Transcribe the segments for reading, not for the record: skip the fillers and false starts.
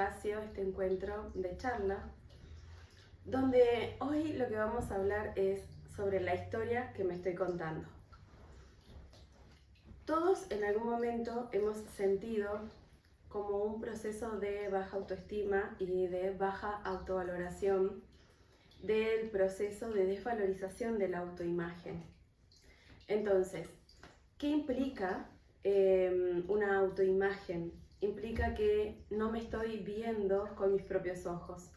espacio, este encuentro de charla, donde hoy lo que vamos a hablar es sobre la historia que me estoy contando. Todos en algún momento hemos sentido como un proceso de baja autoestima y de baja autovaloración del proceso de desvalorización de la autoimagen. Entonces, ¿qué implica una autoimagen? Implica que no me estoy viendo con mis propios ojos,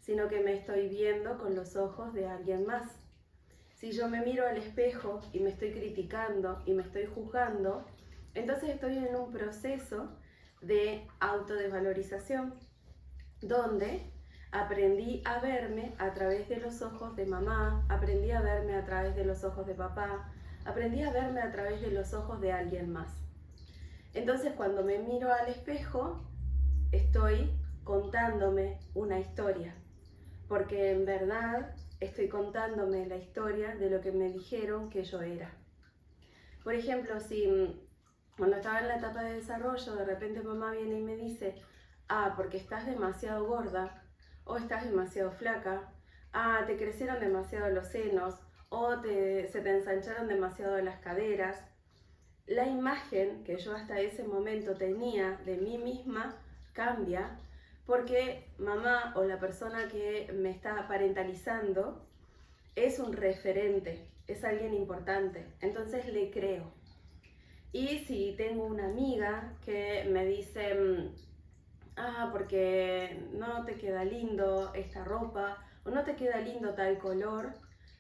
sino que me estoy viendo con los ojos de alguien más. Si yo me miro al espejo y me estoy criticando y me estoy juzgando, entonces estoy en un proceso de autodesvalorización, donde aprendí a verme a través de los ojos de mamá, aprendí a verme a través de los ojos de papá, aprendí a verme a través de los ojos de alguien más. Entonces, cuando me miro al espejo, estoy contándome una historia, porque en verdad estoy contándome la historia de lo que me dijeron que yo era. Por ejemplo, si cuando estaba en la etapa de desarrollo, de repente mamá viene y me dice, porque estás demasiado gorda, o estás demasiado flaca, te crecieron demasiado los senos, o se te ensancharon demasiado las caderas. La imagen que yo hasta ese momento tenía de mí misma cambia porque mamá o la persona que me está parentalizando es un referente, es alguien importante, entonces le creo. Y si tengo una amiga que me dice, porque no te queda lindo esta ropa o no te queda lindo tal color,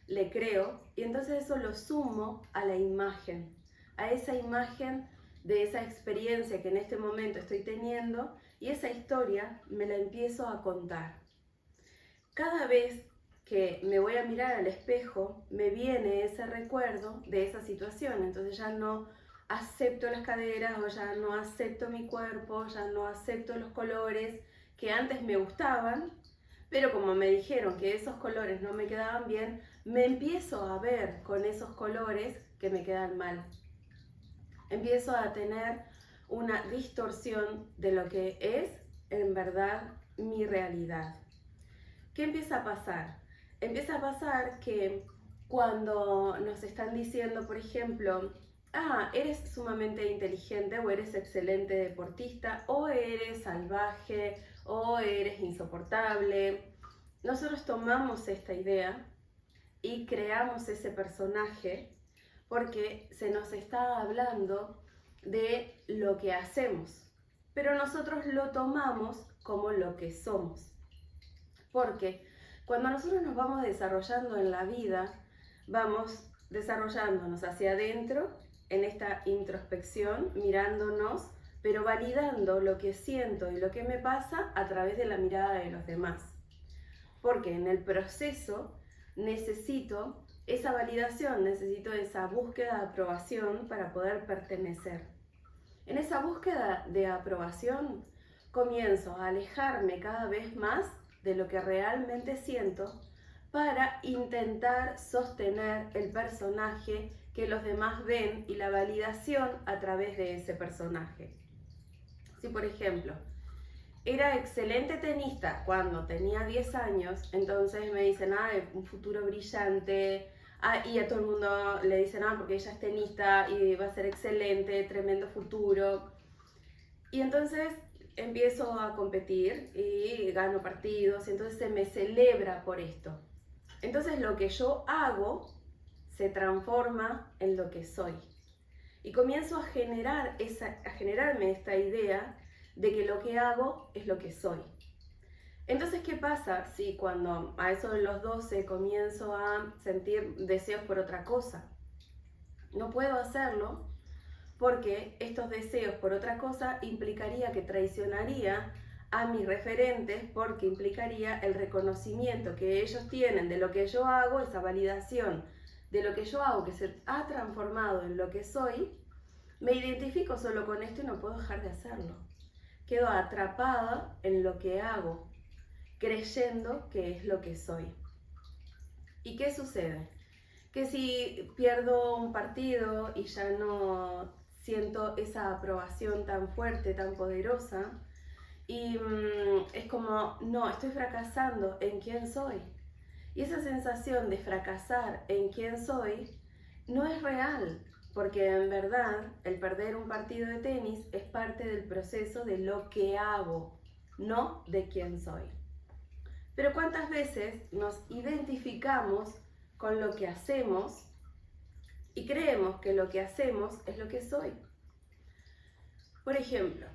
le creo y entonces eso lo sumo a la imagen, a esa imagen de esa experiencia que en este momento estoy teniendo y esa historia me la empiezo a contar. Cada vez que me voy a mirar al espejo, me viene ese recuerdo de esa situación, entonces ya no acepto las caderas o ya no acepto mi cuerpo, ya no acepto los colores que antes me gustaban, pero como me dijeron que esos colores no me quedaban bien, me empiezo a ver con esos colores que me quedan mal. Empiezo a tener una distorsión de lo que es en verdad mi realidad. ¿Qué empieza a pasar? Empieza a pasar que cuando nos están diciendo, por ejemplo, eres sumamente inteligente o eres excelente deportista o eres salvaje o eres insoportable, nosotros tomamos esta idea y creamos ese personaje porque se nos está hablando de lo que hacemos, pero nosotros lo tomamos como lo que somos. Porque cuando nosotros nos vamos desarrollando en la vida, vamos desarrollándonos hacia adentro en esta introspección, mirándonos, pero validando lo que siento y lo que me pasa a través de la mirada de los demás. Porque en el proceso necesito esa validación, necesito esa búsqueda de aprobación para poder pertenecer. En esa búsqueda de aprobación comienzo a alejarme cada vez más de lo que realmente siento para intentar sostener el personaje que los demás ven y la validación a través de ese personaje. Si por ejemplo era excelente tenista cuando tenía 10 años, entonces me dicen, un futuro brillante, y a todo el mundo le dicen, porque ella es tenista y va a ser excelente, tremendo futuro. Y entonces empiezo a competir y gano partidos, y entonces se me celebra por esto. Entonces lo que yo hago se transforma en lo que soy. Y comienzo a generarme esta idea de que lo que hago es lo que soy. Entonces, ¿qué pasa si cuando a eso de los 12 comienzo a sentir deseos por otra cosa? No puedo hacerlo porque estos deseos por otra cosa implicaría que traicionaría a mis referentes, porque implicaría el reconocimiento que ellos tienen de lo que yo hago, esa validación de lo que yo hago que se ha transformado en lo que soy. Me identifico solo con esto y no puedo dejar de hacerlo. Quedo atrapada en lo que hago, creyendo que es lo que soy. ¿Y qué sucede? Que si pierdo un partido y ya no siento esa aprobación tan fuerte, tan poderosa, Y es como, no, estoy fracasando en quién soy. Y esa sensación de fracasar en quién soy no es real, porque en verdad el perder un partido de tenis es parte del proceso de lo que hago, no de quién soy. Pero ¿cuántas veces nos identificamos con lo que hacemos y creemos que lo que hacemos es lo que soy? Por ejemplo,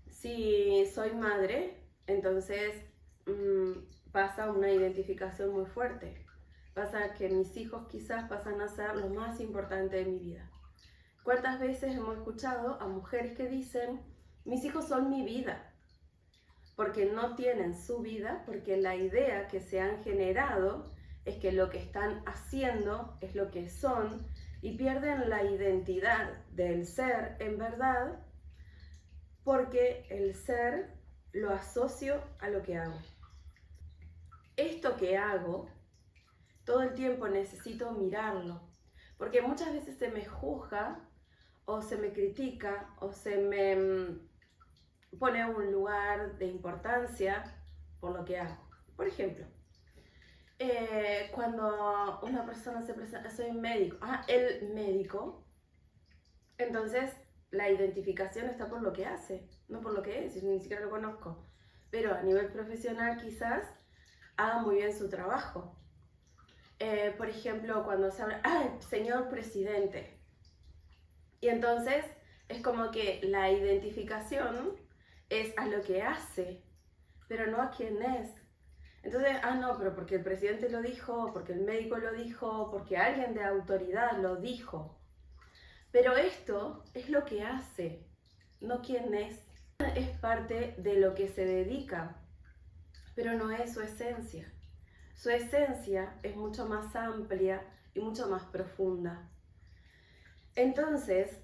si soy madre, entonces pasa una identificación muy fuerte. Pasa que mis hijos quizás pasan a ser lo más importante de mi vida. ¿Cuántas veces hemos escuchado a mujeres que dicen, mis hijos son mi vida? Porque no tienen su vida, porque la idea que se han generado es que lo que están haciendo es lo que son y pierden la identidad del ser en verdad porque el ser lo asocio a lo que hago. Esto que hago, todo el tiempo necesito mirarlo, porque muchas veces se me juzga o se me critica o se me pone a un lugar de importancia por lo que hago. Por ejemplo, cuando una persona se presenta, soy médico, el médico, entonces la identificación está por lo que hace, no por lo que es, ni siquiera lo conozco. Pero a nivel profesional quizás haga muy bien su trabajo. Por ejemplo, cuando se habla, señor presidente. Y entonces es como que la identificación es a lo que hace, pero no a quién es. Entonces, no, pero porque el presidente lo dijo, porque el médico lo dijo, porque alguien de autoridad lo dijo. Pero esto es lo que hace, no quién es. Es parte de lo que se dedica, pero no es su esencia. Su esencia es mucho más amplia y mucho más profunda. Entonces,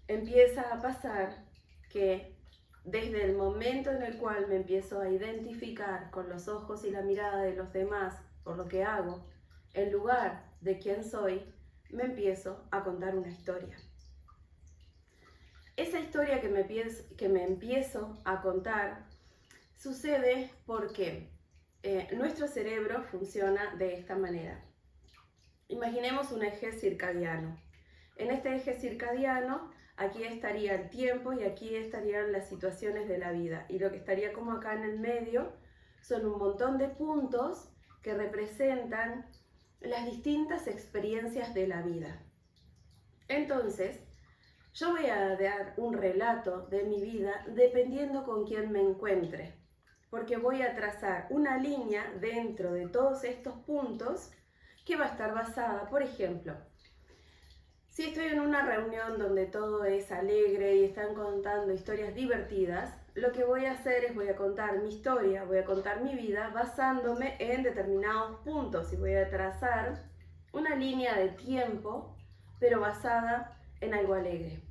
empieza a pasar que desde el momento en el cual me empiezo a identificar con los ojos y la mirada de los demás por lo que hago, en lugar de quién soy, me empiezo a contar una historia. Esa historia que me empiezo a contar sucede porque nuestro cerebro funciona de esta manera. Imaginemos un eje circadiano. En este eje circadiano, aquí estaría el tiempo y aquí estarían las situaciones de la vida. Y lo que estaría como acá en el medio son un montón de puntos que representan las distintas experiencias de la vida. Entonces, yo voy a dar un relato de mi vida dependiendo con quién me encuentre, porque voy a trazar una línea dentro de todos estos puntos que va a estar basada, por ejemplo, si estoy en una reunión donde todo es alegre y están contando historias divertidas, lo que voy a hacer es voy a contar mi historia, voy a contar mi vida basándome en determinados puntos y voy a trazar una línea de tiempo, pero basada en algo alegre.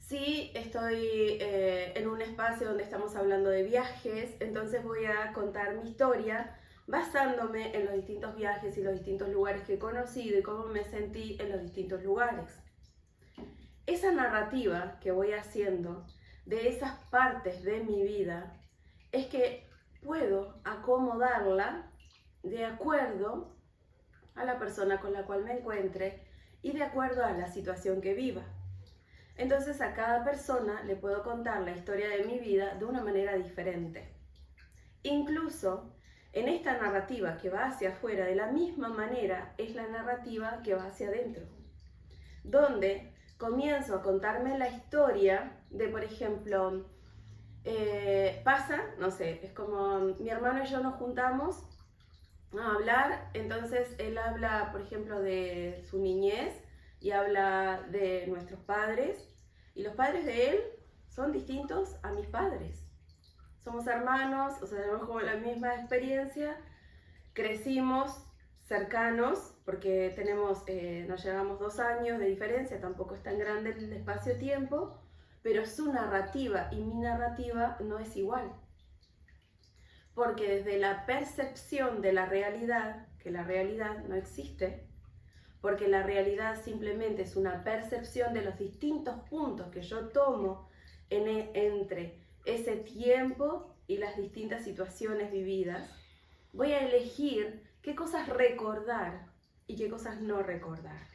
Si estoy en un espacio donde estamos hablando de viajes, entonces voy a contar mi historia basándome en los distintos viajes y los distintos lugares que he conocido y cómo me sentí en los distintos lugares. Esa narrativa que voy haciendo de esas partes de mi vida es que puedo acomodarla de acuerdo a la persona con la cual me encuentre y de acuerdo a la situación que viva. Entonces a cada persona le puedo contar la historia de mi vida de una manera diferente. Incluso en esta narrativa que va hacia afuera, de la misma manera es la narrativa que va hacia adentro, donde comienzo a contarme la historia de, por ejemplo, pasa, no sé, es como mi hermano y yo nos juntamos a hablar, entonces él habla, por ejemplo, de su niñez y habla de nuestros padres, y los padres de él son distintos a mis padres. Somos hermanos, o sea, tenemos como la misma experiencia, crecimos cercanos, porque nos llevamos 2 años de diferencia, tampoco es tan grande el espacio-tiempo, pero su narrativa y mi narrativa no es igual. Porque desde la percepción de la realidad, que la realidad no existe, porque la realidad simplemente es una percepción de los distintos puntos que yo tomo entre ese tiempo y las distintas situaciones vividas, voy a elegir qué cosas recordar y qué cosas no recordar.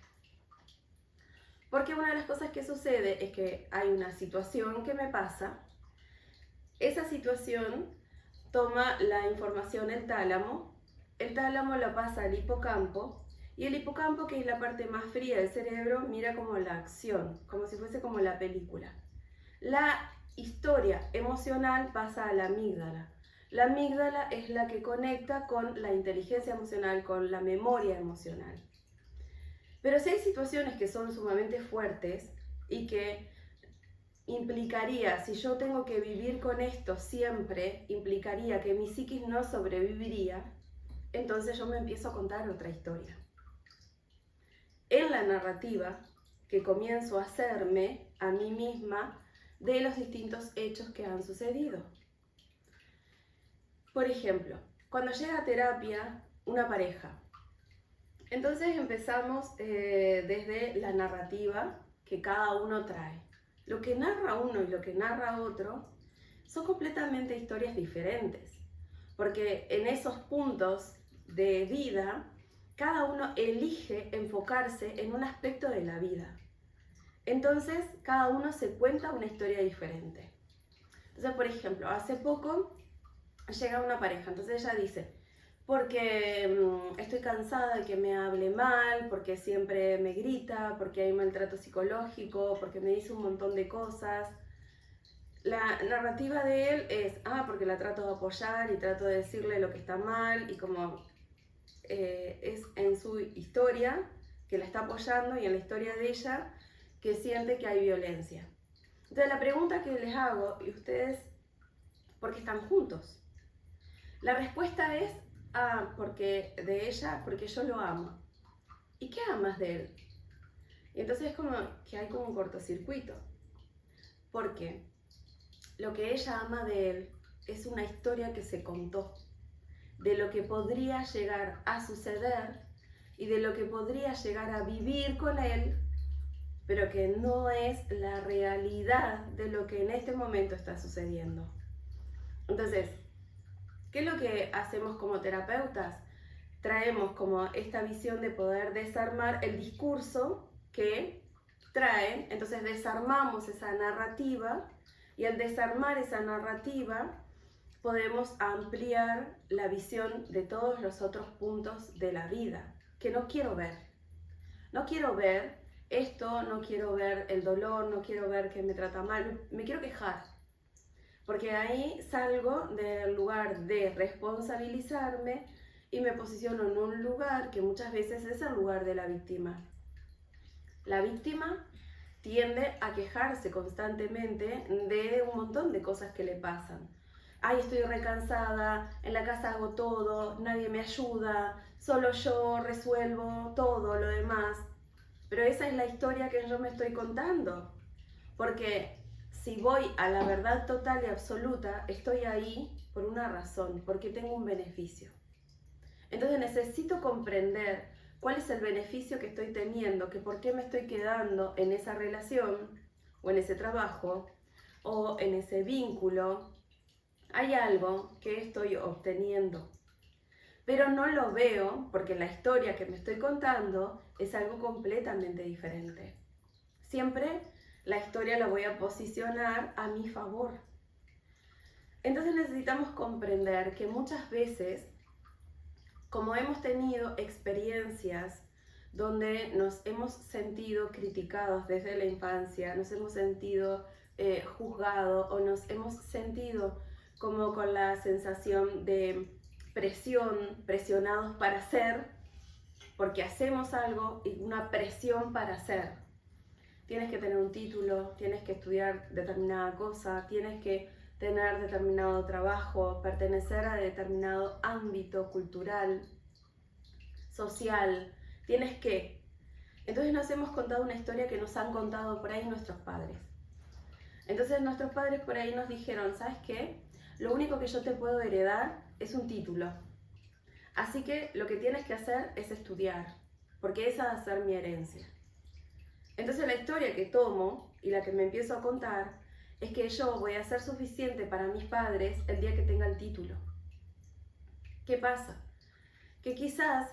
Porque una de las cosas que sucede es que hay una situación que me pasa, esa situación toma la información el tálamo la pasa al hipocampo, y el hipocampo, que es la parte más fría del cerebro, mira como la acción, como si fuese como la película. La historia emocional pasa a la amígdala. La amígdala es la que conecta con la inteligencia emocional, con la memoria emocional. Pero si hay situaciones que son sumamente fuertes y que implicaría, si yo tengo que vivir con esto siempre, implicaría que mi psiquis no sobreviviría, entonces yo me empiezo a contar otra historia. En la narrativa que comienzo a hacerme a mí misma de los distintos hechos que han sucedido. Por ejemplo, cuando llega a terapia una pareja, entonces empezamos desde la narrativa que cada uno trae. Lo que narra uno y lo que narra otro son completamente historias diferentes, porque en esos puntos de vida cada uno elige enfocarse en un aspecto de la vida. Entonces cada uno se cuenta una historia diferente. Entonces, por ejemplo, hace poco llega una pareja, entonces ella dice: porque estoy cansada de que me hable mal, porque siempre me grita, porque hay maltrato psicológico, porque me dice un montón de cosas. La narrativa de él es, porque la trato de apoyar y trato de decirle lo que está mal, y como es en su historia que la está apoyando y en la historia de ella que siente que hay violencia. Entonces la pregunta que les hago, y ustedes, ¿por qué están juntos? La respuesta es, porque de ella, porque yo lo amo. ¿Y qué amas de él? Y entonces es como que hay como un cortocircuito. Porque lo que ella ama de él es una historia que se contó, de lo que podría llegar a suceder y de lo que podría llegar a vivir con él, pero que no es la realidad de lo que en este momento está sucediendo. Entonces, ¿qué es lo que hacemos como terapeutas? Traemos como esta visión de poder desarmar el discurso que traen, entonces desarmamos esa narrativa, y al desarmar esa narrativa podemos ampliar la visión de todos los otros puntos de la vida que no quiero ver. No quiero ver esto, no quiero ver el dolor, no quiero ver que me trata mal, me quiero quejar. Porque ahí salgo del lugar de responsabilizarme y me posiciono en un lugar que muchas veces es el lugar de la víctima. La víctima tiende a quejarse constantemente de un montón de cosas que le pasan. Estoy recansada, en la casa hago todo, nadie me ayuda, solo yo resuelvo todo lo demás. Pero esa es la historia que yo me estoy contando. Porque si voy a la verdad total y absoluta, estoy ahí por una razón, porque tengo un beneficio. Entonces necesito comprender cuál es el beneficio que estoy teniendo, que por qué me estoy quedando en esa relación, o en ese trabajo, o en ese vínculo. Hay algo que estoy obteniendo, pero no lo veo porque la historia que me estoy contando es algo completamente diferente. Siempre la historia la voy a posicionar a mi favor. Entonces necesitamos comprender que muchas veces, como hemos tenido experiencias donde nos hemos sentido criticados desde la infancia, nos hemos sentido juzgados, o nos hemos sentido como con la sensación de presión, presionados para hacer, porque hacemos algo y una presión para hacer. Tienes que tener un título, tienes que estudiar determinada cosa, tienes que tener determinado trabajo, pertenecer a determinado ámbito cultural, social, tienes que. Entonces nos hemos contado una historia que nos han contado por ahí nuestros padres. Entonces nuestros padres por ahí nos dijeron: ¿sabes qué? Lo único que yo te puedo heredar es un título. Así que lo que tienes que hacer es estudiar, porque esa va a ser mi herencia. Entonces la historia que tomo y la que me empiezo a contar es que yo voy a ser suficiente para mis padres el día que tenga el título. ¿Qué pasa? Que quizás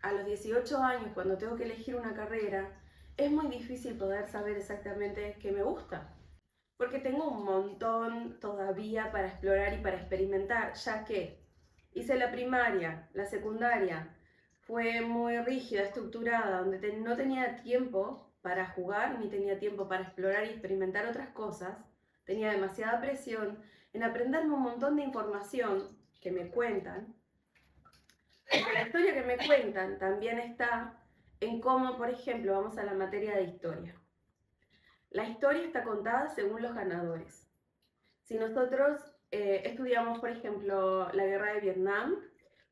a los 18 años, cuando tengo que elegir una carrera, es muy difícil poder saber exactamente qué me gusta, porque tengo un montón todavía para explorar y para experimentar, ya que hice la primaria, la secundaria, fue muy rígida, estructurada, donde no tenía tiempo para jugar, ni tenía tiempo para explorar y experimentar otras cosas, tenía demasiada presión en aprenderme un montón de información que me cuentan, porque la historia que me cuentan también está en cómo, por ejemplo, vamos a la materia de historia. La historia está contada según los ganadores. Si nosotros estudiamos, por ejemplo, la guerra de Vietnam,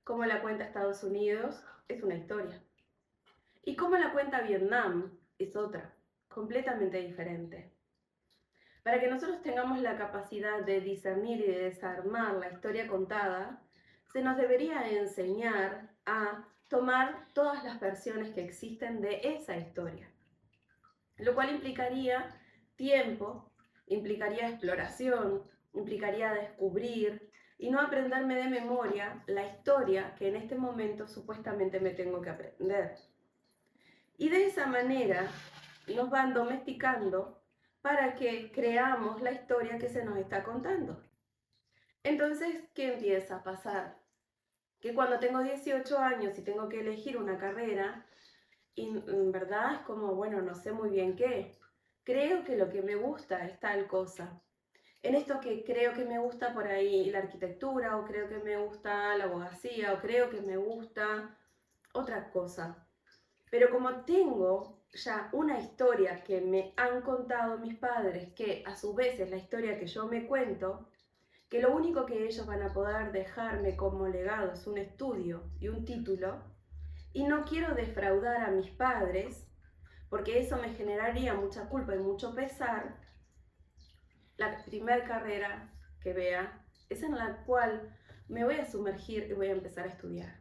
cómo la cuenta Estados Unidos, es una historia. Y cómo la cuenta Vietnam es otra, completamente diferente. Para que nosotros tengamos la capacidad de discernir y de desarmar la historia contada, se nos debería enseñar a tomar todas las versiones que existen de esa historia, lo cual implicaría tiempo, implicaría exploración, implicaría descubrir y no aprenderme de memoria la historia que en este momento supuestamente me tengo que aprender. Y de esa manera nos van domesticando para que creamos la historia que se nos está contando. Entonces, ¿qué empieza a pasar? Que cuando tengo 18 años y tengo que elegir una carrera, y en verdad es como, bueno, no sé muy bien qué. Creo que lo que me gusta es tal cosa. En esto que creo que me gusta por ahí la arquitectura, o creo que me gusta la abogacía, o creo que me gusta otra cosa. Pero como tengo ya una historia que me han contado mis padres, que a su vez es la historia que yo me cuento, que lo único que ellos van a poder dejarme como legado es un estudio y un título, y no quiero defraudar a mis padres, porque eso me generaría mucha culpa y mucho pesar, la primera carrera que vea es en la cual me voy a sumergir y voy a empezar a estudiar.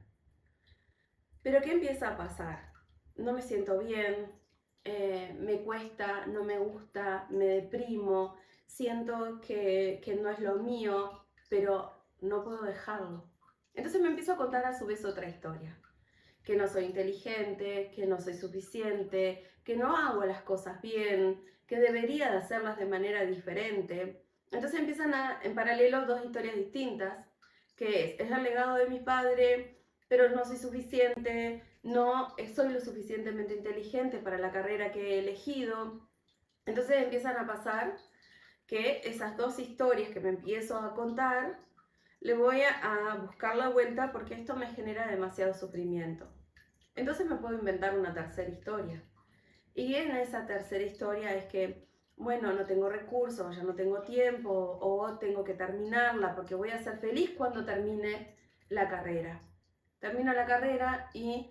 Pero ¿qué empieza a pasar? No me siento bien, me cuesta, no me gusta, me deprimo, siento que no es lo mío, pero no puedo dejarlo. Entonces me empiezo a contar a su vez otra historia, que no soy inteligente, que no soy suficiente, que no hago las cosas bien, que debería de hacerlas de manera diferente. Entonces empiezan en paralelo dos historias distintas, que es el legado de mi padre, pero no soy suficiente, no soy lo suficientemente inteligente para la carrera que he elegido. Entonces empiezan a pasar que esas dos historias que me empiezo a contar, le voy a buscar la vuelta porque esto me genera demasiado sufrimiento. Entonces me puedo inventar una tercera historia. Y en esa tercera historia es que, bueno, no tengo recursos, ya no tengo tiempo, o tengo que terminarla porque voy a ser feliz cuando termine la carrera. Termino la carrera y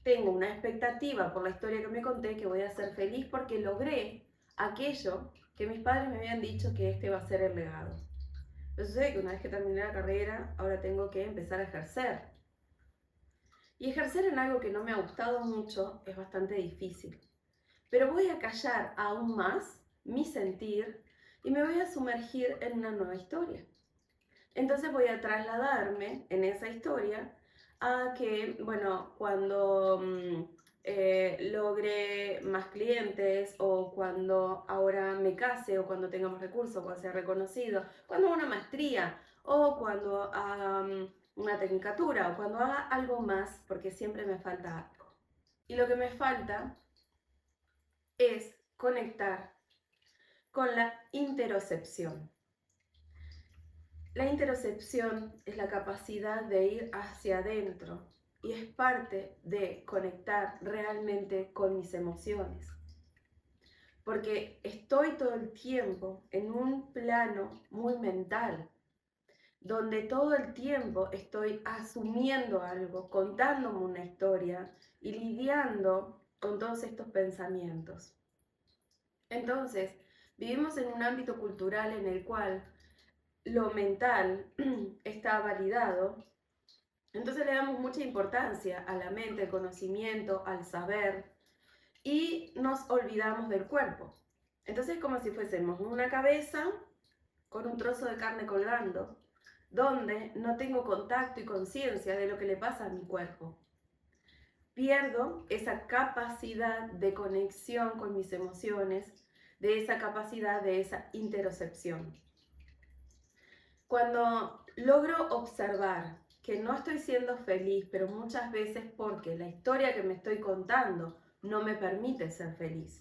tengo una expectativa por la historia que me conté que voy a ser feliz porque logré aquello que mis padres me habían dicho que este va a ser el legado. Pero sucede que una vez que terminé la carrera, ahora tengo que empezar a ejercer. Y ejercer en algo que no me ha gustado mucho es bastante difícil. Pero voy a callar aún más mi sentir y me voy a sumergir en una nueva historia. Entonces voy a trasladarme en esa historia a que, bueno, cuando logre más clientes, o cuando ahora me case, o cuando tenga más recursos, cuando sea reconocido, cuando haga una maestría, o cuando haga una tecnicatura, o cuando haga algo más, porque siempre me falta algo. Y lo que me falta es conectar con la interocepción. La interocepción es la capacidad de ir hacia adentro y es parte de conectar realmente con mis emociones. Porque estoy todo el tiempo en un plano muy mental, donde todo el tiempo estoy asumiendo algo, contándome una historia y lidiando con todos estos pensamientos. Entonces, vivimos en un ámbito cultural en el cual lo mental está validado, entonces le damos mucha importancia a la mente, al conocimiento, al saber, y nos olvidamos del cuerpo. Entonces es como si fuésemos una cabeza con un trozo de carne colgando, donde no tengo contacto y conciencia de lo que le pasa a mi cuerpo. Pierdo esa capacidad de conexión con mis emociones, de esa capacidad de esa interocepción. Cuando logro observar que no estoy siendo feliz, pero muchas veces porque la historia que me estoy contando no me permite ser feliz,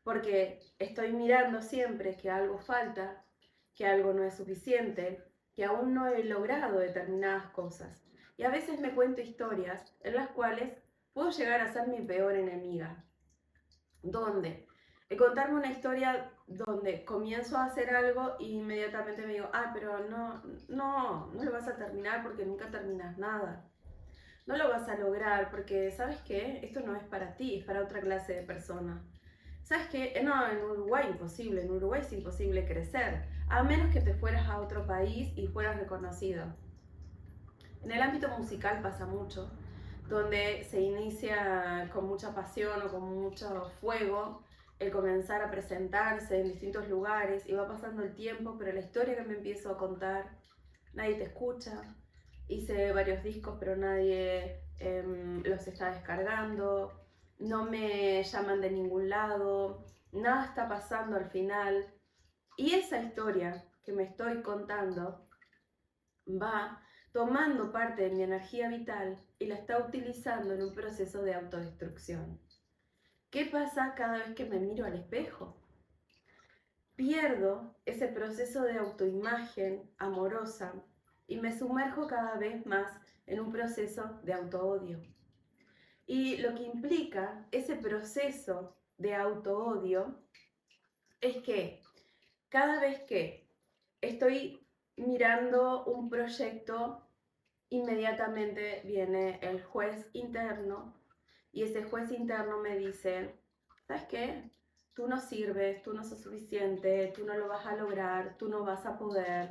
porque estoy mirando siempre que algo falta, que algo no es suficiente, que aún no he logrado determinadas cosas. Y a veces me cuento historias en las cuales puedo llegar a ser mi peor enemiga. ¿Dónde? Contarme una historia donde comienzo a hacer algo y inmediatamente me digo, pero no lo vas a terminar porque nunca terminas nada. No lo vas a lograr porque, ¿sabes qué? Esto no es para ti, es para otra clase de persona. ¿Sabes qué? No, en Uruguay imposible, en Uruguay es imposible crecer, a menos que te fueras a otro país y fueras reconocido. En el ámbito musical pasa mucho, donde se inicia con mucha pasión o con mucho fuego el comenzar a presentarse en distintos lugares y va pasando el tiempo, pero la historia que me empiezo a contar, nadie te escucha. Hice varios discos, pero nadie los está descargando, no me llaman de ningún lado, nada está pasando al final. Y esa historia que me estoy contando va tomando parte de mi energía vital y la está utilizando en un proceso de autodestrucción. ¿Qué pasa cada vez que me miro al espejo? Pierdo ese proceso de autoimagen amorosa y me sumerjo cada vez más en un proceso de autoodio. Y lo que implica ese proceso de autoodio es que cada vez que estoy mirando un proyecto, inmediatamente viene el juez interno y ese juez interno me dice, ¿sabes qué? Tú no sirves, tú no sos suficiente, tú no lo vas a lograr, tú no vas a poder,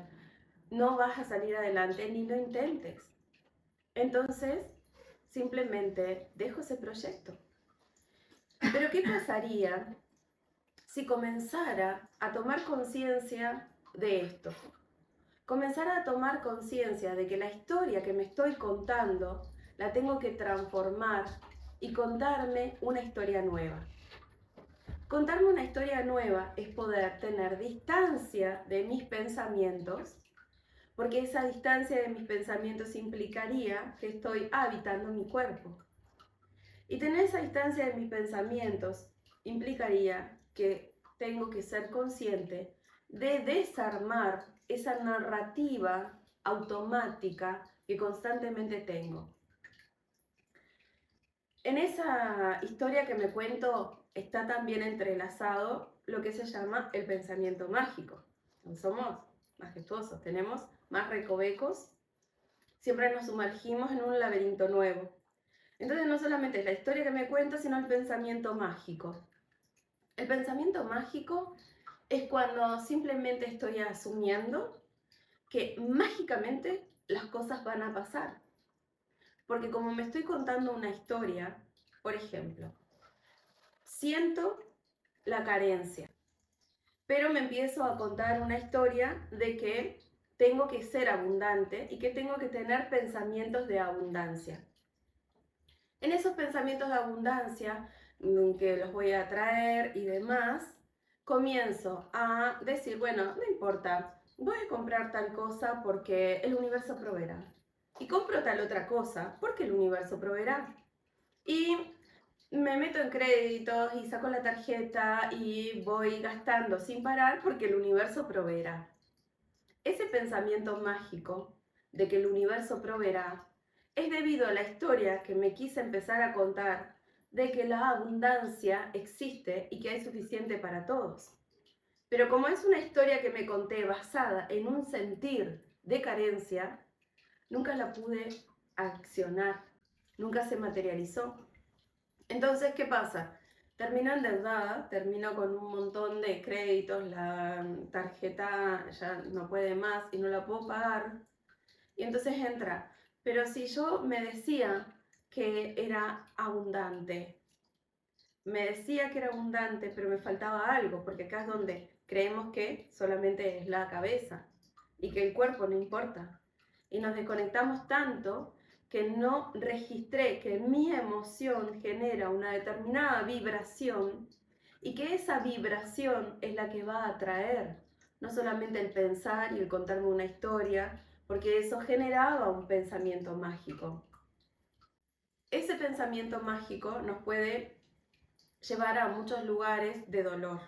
no vas a salir adelante, ni lo intentes. Entonces, simplemente dejo ese proyecto. Pero ¿qué pasaría si comenzara a tomar conciencia de esto? Comenzara a tomar conciencia de que la historia que me estoy contando la tengo que transformar y contarme una historia nueva. Contarme una historia nueva es poder tener distancia de mis pensamientos, porque esa distancia de mis pensamientos implicaría que estoy habitando mi cuerpo. Y tener esa distancia de mis pensamientos implicaría que tengo que ser consciente de desarmar esa narrativa automática que constantemente tengo. En esa historia que me cuento está también entrelazado lo que se llama el pensamiento mágico. Somos majestuosos, tenemos más recovecos, siempre nos sumergimos en un laberinto nuevo. Entonces no solamente es la historia que me cuento, sino el pensamiento mágico. El pensamiento mágico es cuando simplemente estoy asumiendo que mágicamente las cosas van a pasar. Porque como me estoy contando una historia, por ejemplo, siento la carencia, pero me empiezo a contar una historia de que tengo que ser abundante y que tengo que tener pensamientos de abundancia. En esos pensamientos de abundancia, que los voy a traer y demás, comienzo a decir, bueno, no importa, voy a comprar tal cosa porque el universo proveerá. Y compro tal otra cosa porque el universo proveerá. Y me meto en créditos y saco la tarjeta y voy gastando sin parar porque el universo proveerá. Ese pensamiento mágico de que el universo proveerá es debido a la historia que me quise empezar a contar de que la abundancia existe y que hay suficiente para todos. Pero como es una historia que me conté basada en un sentir de carencia, nunca la pude accionar, nunca se materializó. Entonces, ¿qué pasa? Termino endeudada, termino con un montón de créditos, la tarjeta ya no puede más y no la puedo pagar. Y entonces entra, pero si yo me decía que era abundante, me decía que era abundante, pero me faltaba algo, porque acá es donde creemos que solamente es la cabeza y que el cuerpo no importa. Y nos desconectamos tanto que no registré que mi emoción genera una determinada vibración y que esa vibración es la que va a atraer, no solamente el pensar y el contarme una historia, porque eso generaba un pensamiento mágico. Ese pensamiento mágico nos puede llevar a muchos lugares de dolor.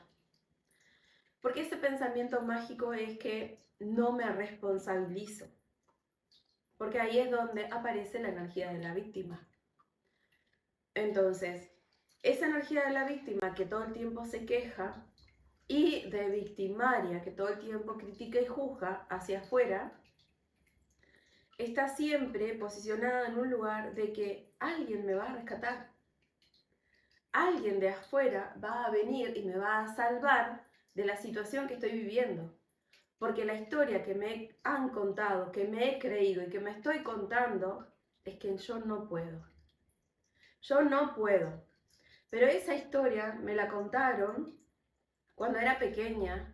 Porque ese pensamiento mágico es que no me responsabilizo. Porque ahí es donde aparece la energía de la víctima. Entonces, esa energía de la víctima que todo el tiempo se queja y de victimaria que todo el tiempo critica y juzga hacia afuera, está siempre posicionada en un lugar de que alguien me va a rescatar. Alguien de afuera va a venir y me va a salvar de la situación que estoy viviendo. Porque la historia que me han contado, que me he creído y que me estoy contando, es que yo no puedo. Yo no puedo. Pero esa historia me la contaron cuando era pequeña.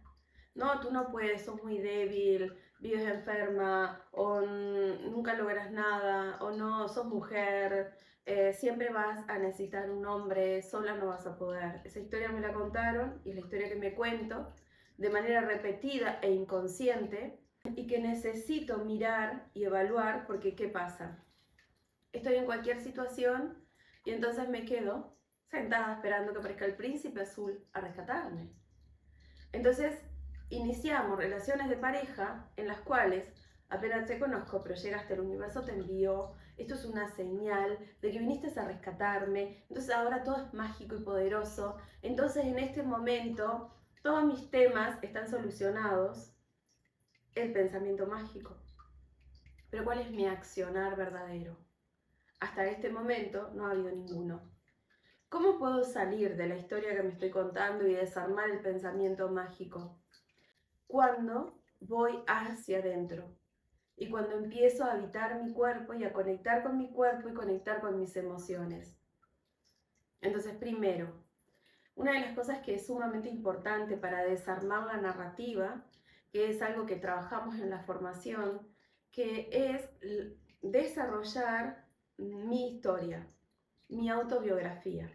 No, tú no puedes, sos muy débil, vives enferma, o nunca logras nada, o no, sos mujer, siempre vas a necesitar un hombre, sola no vas a poder. Esa historia me la contaron y es la historia que me cuento de manera repetida e inconsciente y que necesito mirar y evaluar porque ¿qué pasa? Estoy en cualquier situación y entonces me quedo sentada esperando que aparezca el príncipe azul a rescatarme. Entonces iniciamos relaciones de pareja en las cuales apenas te conozco, pero llegaste, el universo te envió, esto es una señal de que viniste a rescatarme, entonces ahora todo es mágico y poderoso, entonces en este momento todos mis temas están solucionados, el pensamiento mágico. Pero ¿cuál es mi accionar verdadero? Hasta este momento no ha habido ninguno. ¿Cómo puedo salir de la historia que me estoy contando y desarmar el pensamiento mágico? Cuando voy hacia adentro y cuando empiezo a habitar mi cuerpo y a conectar con mi cuerpo y conectar con mis emociones. Entonces, primero, una de las cosas que es sumamente importante para desarmar la narrativa, que es algo que trabajamos en la formación, que es desarrollar mi historia, mi autobiografía.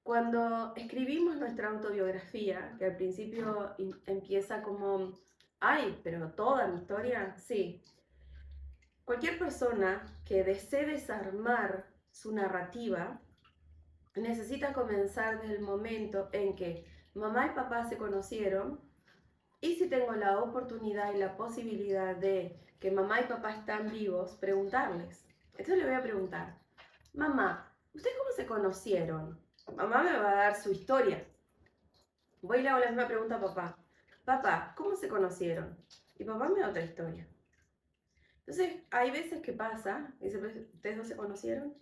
Cuando escribimos nuestra autobiografía, que al principio empieza como, ay, pero toda mi historia, sí. Cualquier persona que desee desarmar su narrativa necesita comenzar desde el momento en que mamá y papá se conocieron y si tengo la oportunidad y la posibilidad de que mamá y papá están vivos, preguntarles. Entonces le voy a preguntar, mamá, ¿ustedes cómo se conocieron? Mamá me va a dar su historia. Voy y le hago la misma pregunta a papá. Papá, ¿cómo se conocieron? Y papá me da otra historia. Entonces, hay veces que pasa, y dice, ¿ustedes no se conocieron?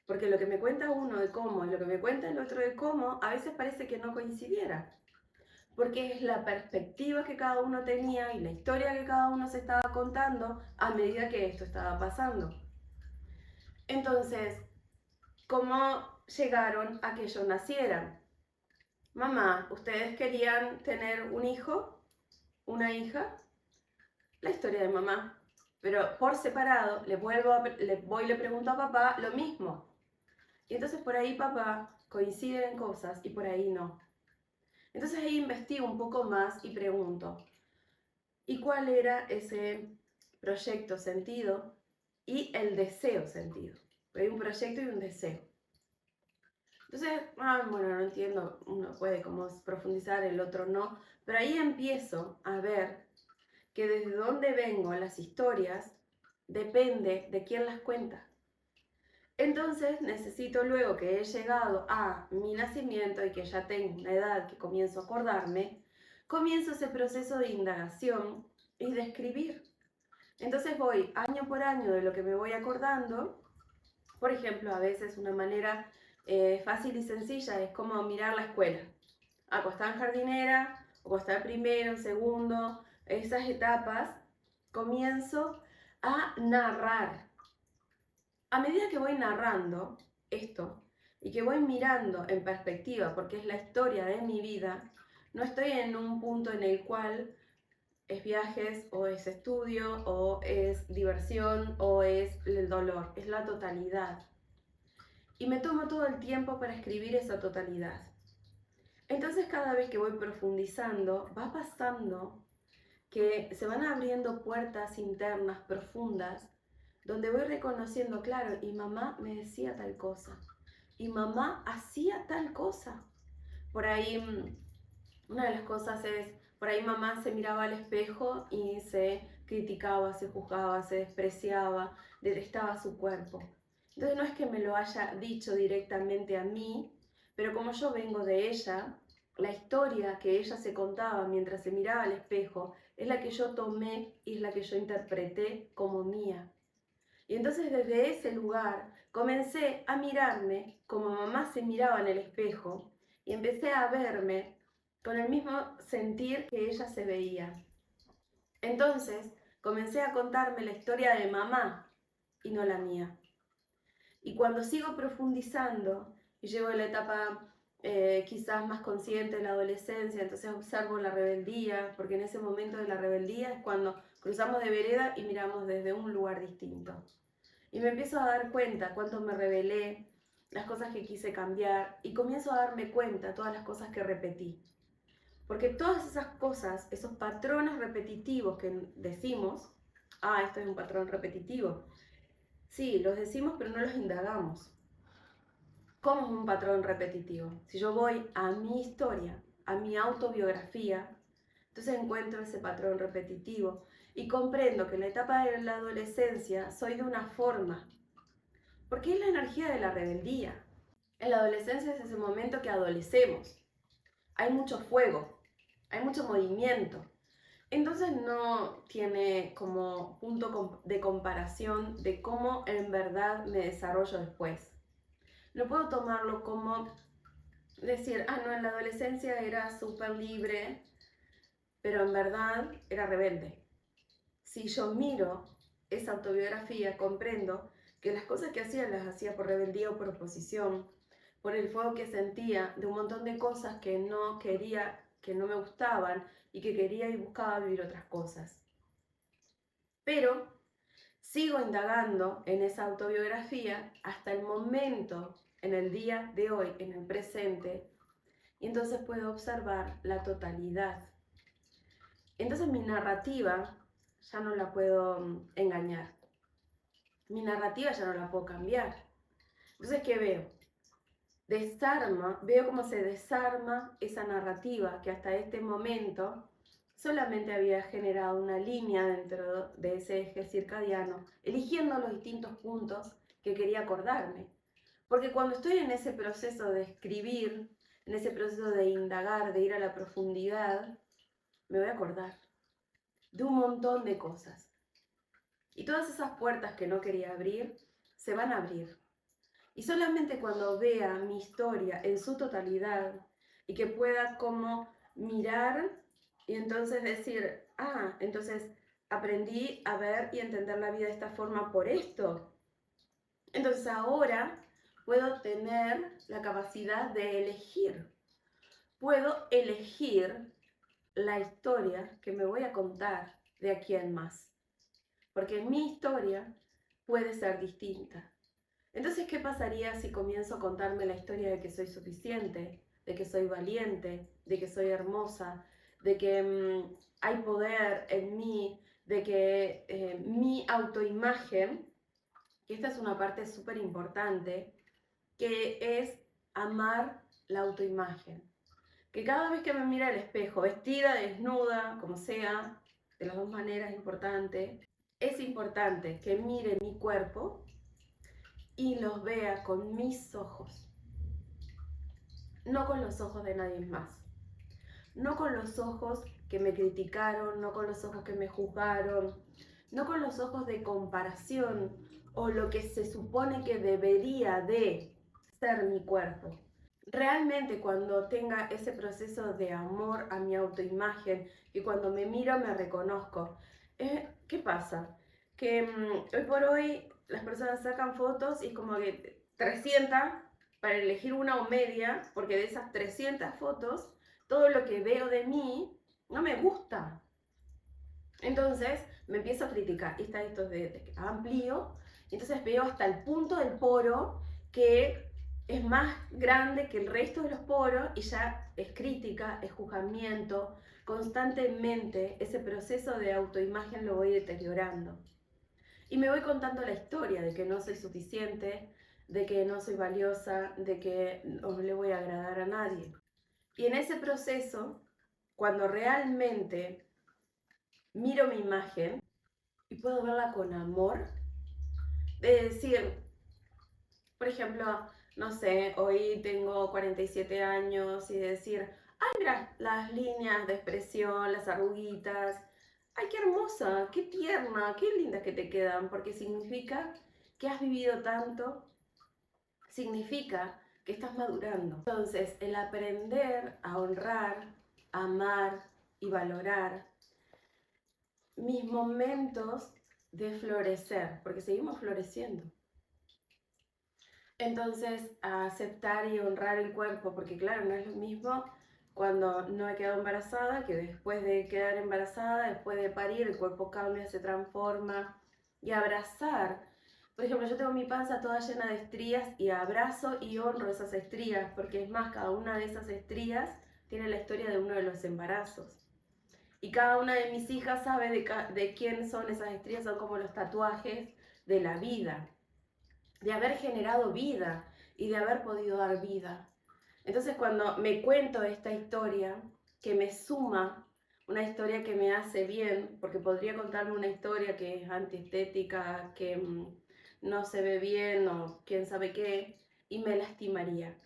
Porque lo que me cuenta uno de cómo y lo que me cuenta el otro de cómo, a veces parece que no coincidiera. Porque es la perspectiva que cada uno tenía y la historia que cada uno se estaba contando a medida que esto estaba pasando. Entonces, ¿cómo llegaron a que yo naciera? Mamá, ¿ustedes querían tener un hijo? ¿Una hija? La historia de mamá. Pero por separado, le voy y le pregunto a papá lo mismo. Y entonces por ahí papá coincide en cosas y por ahí no. Entonces ahí investigo un poco más y pregunto, ¿y cuál era ese proyecto sentido y el deseo sentido? Hay un proyecto y un deseo. Entonces, bueno, no entiendo, uno puede como profundizar, el otro no, pero ahí empiezo a ver que desde dónde vengo las historias depende de quién las cuenta. Entonces necesito luego que he llegado a mi nacimiento y que ya tengo una edad que comienzo a acordarme, comienzo ese proceso de indagación y de escribir. Entonces voy año por año de lo que me voy acordando. Por ejemplo, a veces una manera fácil y sencilla es como mirar la escuela. Cuando en jardinera, o cuando estaba en primero, en segundo, esas etapas, comienzo a narrar. A medida que voy narrando esto, y que voy mirando en perspectiva, porque es la historia de mi vida, no estoy en un punto en el cual es viajes o es estudio o es diversión o es el dolor, es la totalidad. Y me tomo todo el tiempo para escribir esa totalidad. Entonces cada vez que voy profundizando, va pasando que se van abriendo puertas internas profundas donde voy reconociendo, claro, y mamá me decía tal cosa, y mamá hacía tal cosa. Por ahí, una de las cosas es, por ahí mamá se miraba al espejo y se criticaba, se juzgaba, se despreciaba, detestaba su cuerpo. Entonces no es que me lo haya dicho directamente a mí, pero como yo vengo de ella, la historia que ella se contaba mientras se miraba al espejo es la que yo tomé y es la que yo interpreté como mía. Y entonces desde ese lugar comencé a mirarme como mamá se miraba en el espejo y empecé a verme con el mismo sentir que ella se veía. Entonces comencé a contarme la historia de mamá y no la mía. Y cuando sigo profundizando y llego a la etapa quizás más consciente de la adolescencia, entonces observo la rebeldía, porque en ese momento de la rebeldía es cuando cruzamos de vereda y miramos desde un lugar distinto. Y me empiezo a dar cuenta cuánto me rebelé, las cosas que quise cambiar, y comienzo a darme cuenta de todas las cosas que repetí. Porque todas esas cosas, esos patrones repetitivos que decimos, esto es un patrón repetitivo, sí, los decimos pero no los indagamos. ¿Cómo es un patrón repetitivo? Si yo voy a mi historia, a mi autobiografía, entonces encuentro ese patrón repetitivo y comprendo que en la etapa de la adolescencia soy de una forma, porque es la energía de la rebeldía. En la adolescencia es ese momento que adolecemos. Hay mucho fuego, hay mucho movimiento. Entonces no tiene como punto de comparación de cómo en verdad me desarrollo después. No puedo tomarlo como decir, no, en la adolescencia era súper libre, pero en verdad era rebelde. Si yo miro esa autobiografía, comprendo que las cosas que hacía las hacía por rebeldía o por oposición, por el fuego que sentía de un montón de cosas que no quería, que no me gustaban y que quería y buscaba vivir otras cosas. Pero sigo indagando en esa autobiografía hasta el momento, en el día de hoy, en el presente, y entonces puedo observar la totalidad. Entonces mi narrativa ya no la puedo engañar. Mi narrativa ya no la puedo cambiar. Entonces, ¿qué veo? Veo cómo se desarma esa narrativa que hasta este momento solamente había generado una línea dentro de ese eje circadiano, eligiendo los distintos puntos que quería acordarme. Porque cuando estoy en ese proceso de escribir, en ese proceso de indagar, de ir a la profundidad, me voy a acordar de un montón de cosas. Y todas esas puertas que no quería abrir, se van a abrir. Y solamente cuando vea mi historia en su totalidad y que pueda como mirar y entonces decir, entonces aprendí a ver y entender la vida de esta forma por esto. Entonces ahora puedo tener la capacidad de elegir. Puedo elegir la historia que me voy a contar de aquí en más. Porque mi historia puede ser distinta. Entonces, ¿qué pasaría si comienzo a contarme la historia de que soy suficiente, de que soy valiente, de que soy hermosa, de que hay poder en mí, de que mi autoimagen, que esta es una parte súper importante, que es amar la autoimagen. Que cada vez que me mira al espejo, vestida, desnuda, como sea, de las dos maneras es importante que mire mi cuerpo y los vea con mis ojos, no con los ojos de nadie más, no con los ojos que me criticaron, no con los ojos que me juzgaron, no con los ojos de comparación o lo que se supone que debería de ser mi cuerpo. Realmente cuando tenga ese proceso de amor a mi autoimagen y cuando me miro me reconozco, ¿qué pasa? Que hoy por hoy las personas sacan fotos y como que 300 para elegir una o media, porque de esas 300 fotos, todo lo que veo de mí no me gusta. Entonces me empiezo a criticar. Y está esto de amplio, entonces veo hasta el punto del poro que es más grande que el resto de los poros y ya es crítica, es juzgamiento. Constantemente ese proceso de autoimagen lo voy deteriorando. Y me voy contando la historia de que no soy suficiente, de que no soy valiosa, de que no le voy a agradar a nadie. Y en ese proceso, cuando realmente miro mi imagen y puedo verla con amor, de decir, por ejemplo, no sé, hoy tengo 47 años y decir, ay, mira, las líneas de expresión, las arruguitas, ay, qué hermosa, qué tierna, qué lindas que te quedan, porque significa que has vivido tanto, significa que estás madurando. Entonces, el aprender a honrar, amar y valorar mis momentos de florecer, porque seguimos floreciendo. Entonces, a aceptar y honrar el cuerpo, porque claro, no es lo mismo cuando no he quedado embarazada que después de quedar embarazada, después de parir, el cuerpo cambia, se transforma. Y abrazar. Por ejemplo, yo tengo mi panza toda llena de estrías y abrazo y honro esas estrías, porque es más, cada una de esas estrías tiene la historia de uno de los embarazos. Y cada una de mis hijas sabe de quién son esas estrías, son como los tatuajes de la vida, de haber generado vida y de haber podido dar vida. Entonces cuando me cuento esta historia, que me suma, una historia que me hace bien, porque podría contarme una historia que es antiestética, que no se ve bien o quién sabe qué, y me lastimaría.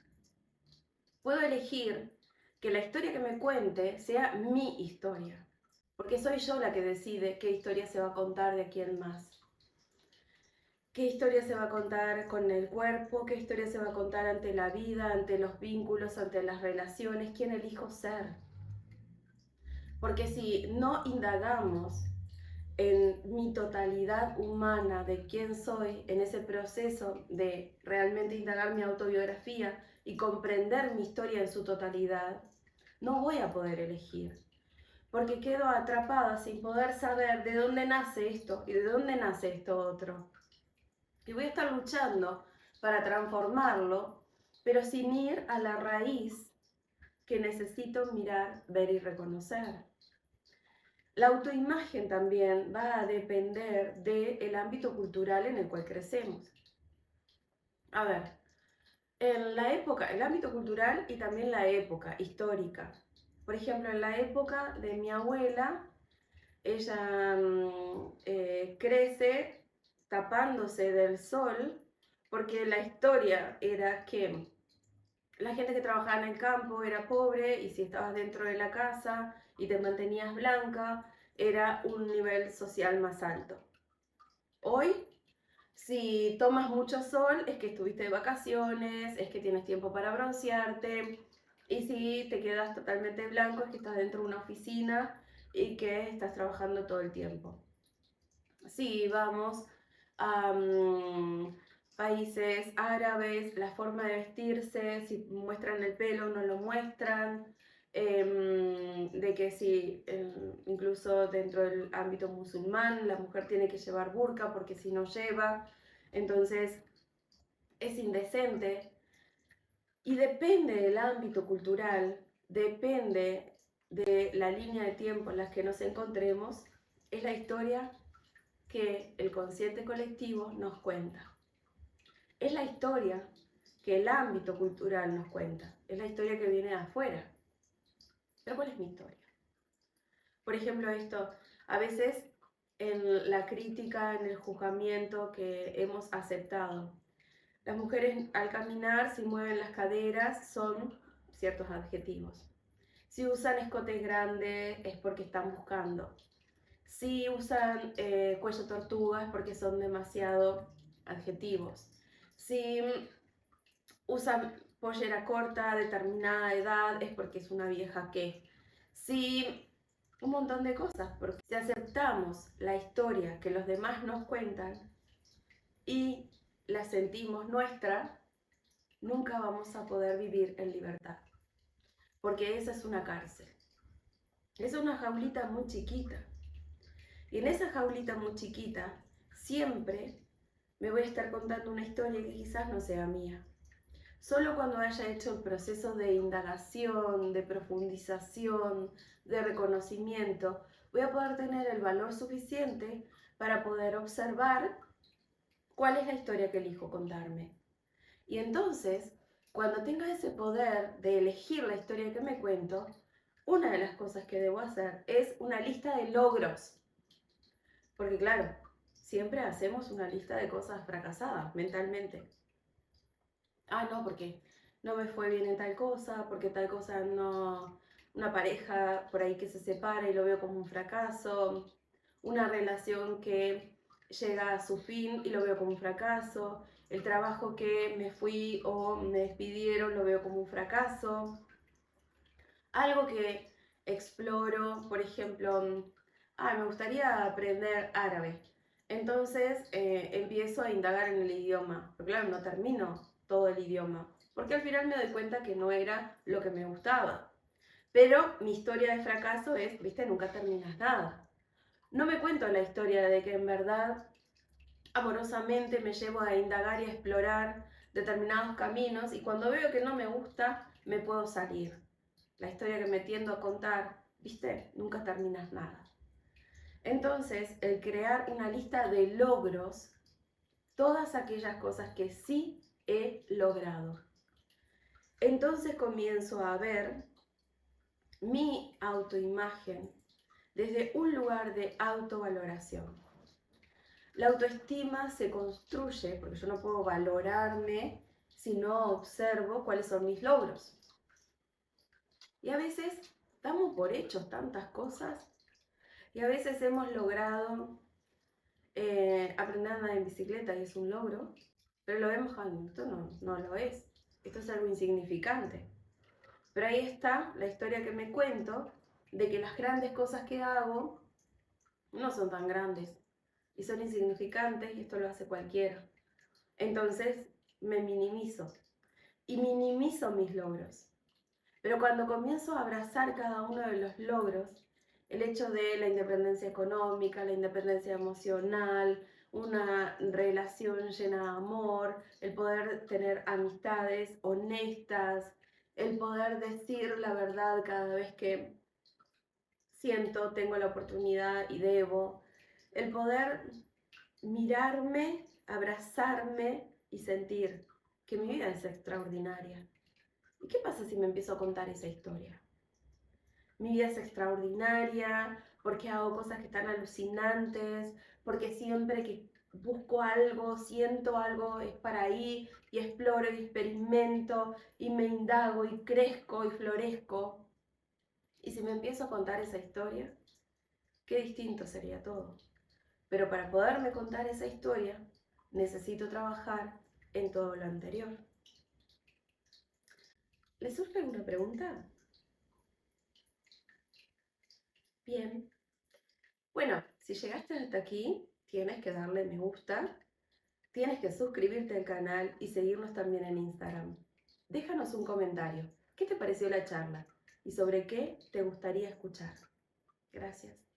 Puedo elegir que la historia que me cuente sea mi historia, porque soy yo la que decide qué historia se va a contar de quién más. ¿Qué historia se va a contar con el cuerpo? ¿Qué historia se va a contar ante la vida, ante los vínculos, ante las relaciones? ¿Quién elijo ser? Porque si no indagamos en mi totalidad humana de quién soy, en ese proceso de realmente indagar mi autobiografía y comprender mi historia en su totalidad, no voy a poder elegir. Porque quedo atrapada sin poder saber de dónde nace esto y de dónde nace esto otro. Y voy a estar luchando para transformarlo, pero sin ir a la raíz que necesito mirar, ver y reconocer. La autoimagen también va a depender del ámbito cultural en el cual crecemos. A ver, en la época, el ámbito cultural y también la época histórica. Por ejemplo, en la época de mi abuela, ella crece tapándose del sol porque la historia era que la gente que trabajaba en el campo era pobre y si estabas dentro de la casa y te mantenías blanca, era un nivel social más alto. Hoy, si tomas mucho sol, es que estuviste de vacaciones, es que tienes tiempo para broncearte, y si te quedas totalmente blanco, es que estás dentro de una oficina y que estás trabajando todo el tiempo. Si vamos a países árabes, la forma de vestirse, si muestran el pelo o no lo muestran, de que si incluso dentro del ámbito musulmán la mujer tiene que llevar burka porque si no lleva, entonces es indecente. Y depende del ámbito cultural, depende de la línea de tiempo en la que nos encontremos, es la historia que el consciente colectivo nos cuenta. Es la historia que el ámbito cultural nos cuenta, es la historia que viene de afuera. Pero ¿cuál es mi historia? Por ejemplo, esto, a veces en la crítica, en el juzgamiento que hemos aceptado, las mujeres al caminar, si mueven las caderas, son ciertos adjetivos. Si usan escotes grandes es porque están buscando. Si usan cuello tortuga es porque son demasiado adjetivos. Si usan pollera corta a determinada edad es porque es una vieja que. Si un montón de cosas, porque si aceptamos la historia que los demás nos cuentan y la sentimos nuestra, nunca vamos a poder vivir en libertad, porque esa es una cárcel. Es una jaulita muy chiquita. Y en esa jaulita muy chiquita, siempre me voy a estar contando una historia que quizás no sea mía. Solo cuando haya hecho el proceso de indagación, de profundización, de reconocimiento, voy a poder tener el valor suficiente para poder observar cuál es la historia que elijo contarme. Y entonces, cuando tenga ese poder de elegir la historia que me cuento, una de las cosas que debo hacer es una lista de logros. Porque claro, siempre hacemos una lista de cosas fracasadas mentalmente. Ah, no, porque no me fue bien en tal cosa, porque tal cosa no... Una pareja por ahí que se separa y lo veo como un fracaso. Una relación que llega a su fin y lo veo como un fracaso. El trabajo que me fui o me despidieron lo veo como un fracaso. Algo que exploro, por ejemplo, me gustaría aprender árabe. Entonces empiezo a indagar en el idioma, pero claro, no termino todo el idioma, porque al final me doy cuenta que no era lo que me gustaba. Pero mi historia de fracaso es, viste, nunca terminas nada. No me cuento la historia de que en verdad amorosamente me llevo a indagar y a explorar determinados caminos y cuando veo que no me gusta, me puedo salir. La historia que me tiendo a contar, viste, nunca terminas nada. Entonces, el crear una lista de logros, todas aquellas cosas que sí he logrado. Entonces comienzo a ver mi autoimagen desde un lugar de autovaloración. La autoestima se construye, porque yo no puedo valorarme si no observo cuáles son mis logros. Y a veces damos por hechos tantas cosas y a veces hemos logrado aprender a andar en bicicleta y es un logro, pero lo vemos, esto no lo es, esto es algo insignificante. Pero ahí está la historia que me cuento de que las grandes cosas que hago no son tan grandes y son insignificantes y esto lo hace cualquiera. Entonces me minimizo y minimizo mis logros. Pero cuando comienzo a abrazar cada uno de los logros, el hecho de la independencia económica, la independencia emocional, una relación llena de amor, el poder tener amistades honestas, el poder decir la verdad cada vez que siento, tengo la oportunidad y debo, el poder mirarme, abrazarme y sentir que mi vida es extraordinaria. ¿Y qué pasa si me empiezo a contar esa historia? Mi vida es extraordinaria, porque hago cosas que están alucinantes, porque siempre que busco algo, siento algo, es para ahí, y exploro y experimento, y me indago y crezco y florezco. Y si me empiezo a contar esa historia, qué distinto sería todo. Pero para poderme contar esa historia, necesito trabajar en todo lo anterior. ¿Les surge alguna pregunta? Bien. Bueno, si llegaste hasta aquí, tienes que darle me gusta, tienes que suscribirte al canal y seguirnos también en Instagram. Déjanos un comentario. ¿Qué te pareció la charla? ¿Y sobre qué te gustaría escuchar? Gracias.